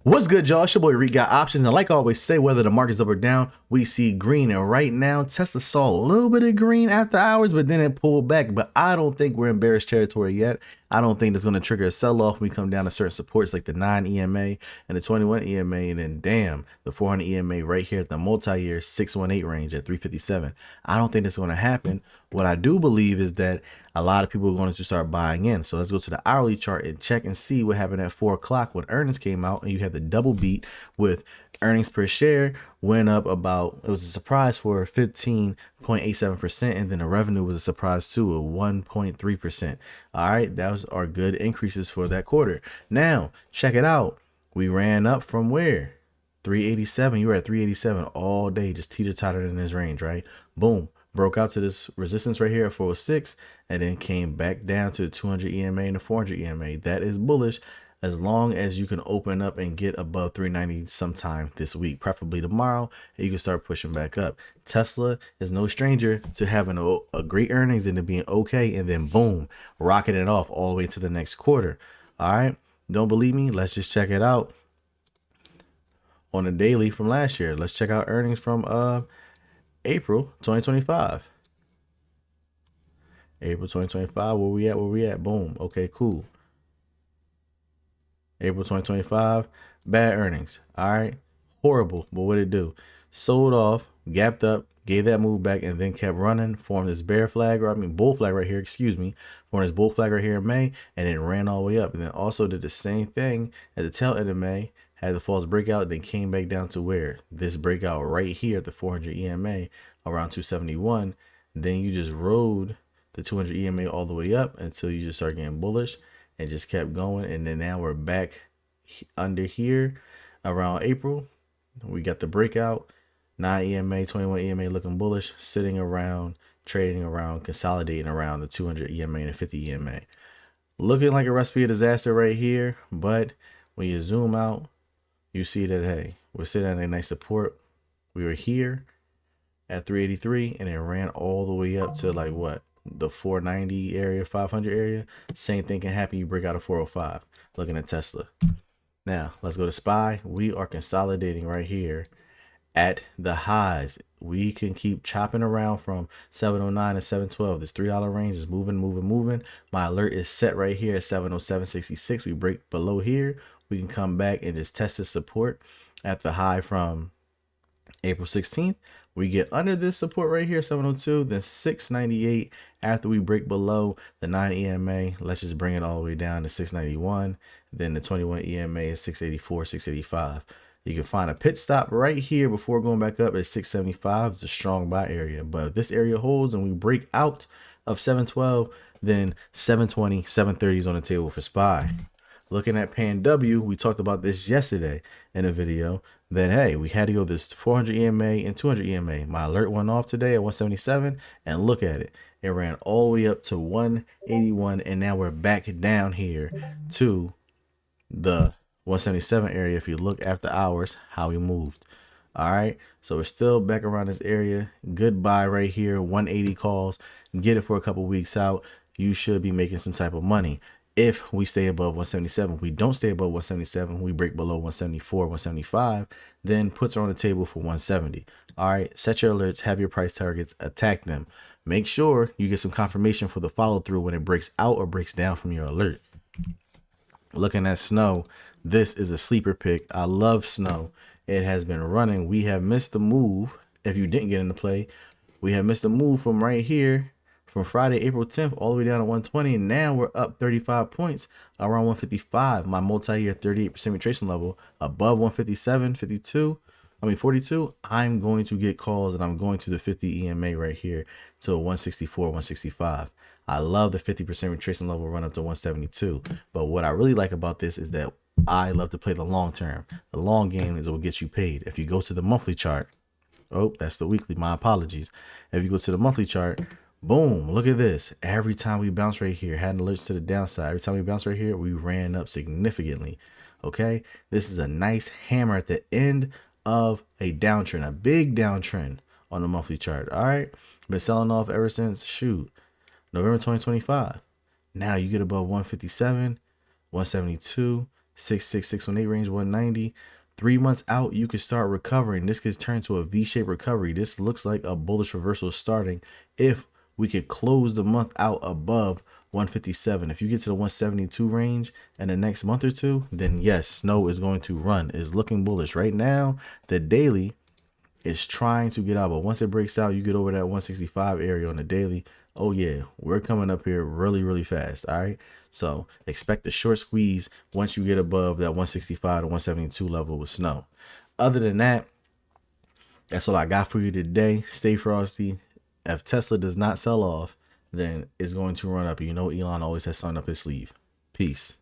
What's good, y'all? It's your boy Reed got options, and like I always say, whether the market's up or down, we see green. And right now, Tesla saw a little bit of green after hours, but then it pulled back. But I don't think we're in bearish territory yet. I don't think that's going to trigger a sell-off when we come down to certain supports like the 9 EMA and the 21 EMA, and then damn, the 400 EMA right here at the multi-year 618 range at 357. I don't think that's going to happen. What I do believe is that a lot of people are going to start buying in. So let's go to the hourly chart and check and see what happened at 4 o'clock when earnings came out, and you had the double beat with earnings per share went up about, it was a surprise for 15.87%, and then the revenue was a surprise too of 1.3%. All right, those are good increases for that quarter. Now check it out, we ran up from where? 387. You were at 387 all day, just teeter-totter in this range, right? Boom, broke out to this resistance right here at 406, and then came back down to the 200 EMA and the 400 EMA. That is bullish as long as you can open up and get above 390 sometime this week, preferably tomorrow, and you can start pushing back up. Tesla is no stranger to having a great earnings and to being okay, and then boom, rocking it off all the way to the next quarter. All right, don't believe me? Let's just check it out on a daily from last year. Let's check out earnings from April 2025. April 2025, where we at? Boom. Okay, cool. April 2025, bad earnings. All right, horrible. But what did it do? Sold off, gapped up, gave that move back, and then kept running, formed this bear flag, or bull flag right here, excuse me, formed this bull flag right here in May, and then ran all the way up. And then also did the same thing at the tail end of May, had the false breakout, then came back down to where? This breakout right here at the 400 EMA around 271. Then you just rode the 200 EMA all the way up until you just start getting bullish and just kept going. And then now we're back under here around April. We got the breakout, 9 EMA, 21 EMA looking bullish, sitting around, trading around, consolidating around the 200 EMA and the 50 EMA. Looking like a recipe of disaster right here. But when you zoom out, you see that, hey, we're sitting at a nice support. We were here at 383, and it ran all the way up to like what? The 490 area, 500 area. Same thing can happen. You break out of 405. Looking at Tesla. Now let's go to SPY. We are consolidating right here at the highs. We can keep chopping around from 709 to 712. This $3 range is moving. My alert is set right here at 707.66. We break below here, we can come back and just test this support at the high from April 16th. We get under this support right here, 702, then 698 after we break below the 9 EMA. Let's just bring it all the way down to 691. Then the 21 EMA is 684, 685. You can find a pit stop right here before going back up at 675. It's a strong buy area. But if this area holds and we break out of 712, then 720, 730 is on the table for SPY. Looking at PANW, we talked about this yesterday in a video that, hey, we had to go this 400 EMA and 200 EMA. My alert went off today at 177, and look at it. It ran all the way up to 181, and now we're back down here to the 177 area. If you look after hours, how we moved. All right, so we're still back around this area. Goodbye right here, 180 calls. Get it for a couple weeks out. You should be making some type of money. If we stay above 177, if we don't stay above 177, we break below 174, 175, then puts are on the table for 170. All right, set your alerts, have your price targets, attack them. Make sure you get some confirmation for the follow through when it breaks out or breaks down from your alert. Looking at snow, this is a sleeper pick. I love snow. It has been running. We have missed the move. If you didn't get into play, we have missed the move from right here, from Friday, April 10th, all the way down to 120. And now we're up 35 points around 155. My multi-year 38% retracement level above 157, 42. I'm going to get calls, and I'm going to the 50 EMA right here to 164, 165. I love the 50% retracement level run up to 172. But what I really like about this is that I love to play the long term. The long game is what gets you paid. If you go to the monthly chart, oh, that's the weekly, my apologies. If you go to the monthly chart, boom, look at this. Every time we bounce right here, had alerts to the downside. Every time we bounce right here, we ran up significantly. Okay, this is a nice hammer at the end of a downtrend, a big downtrend on the monthly chart. All right, been selling off ever since November 2025. Now you get above 157, 172, 618 range, 190. 3 months out, you could start recovering. This could turn to a V-shaped recovery. This looks like a bullish reversal starting if we could close the month out above 157. If you get to the 172 range in the next month or two, then yes, snow is going to run. It's looking bullish. Right now, the daily is trying to get out, but once it breaks out, you get over that 165 area on the daily. Oh yeah, we're coming up here really, really fast. All right. So expect a short squeeze once you get above that 165 to 172 level with snow. Other than that, that's all I got for you today. Stay frosty. If Tesla does not sell off, then it's going to run up. You know, Elon always has something up his sleeve. Peace.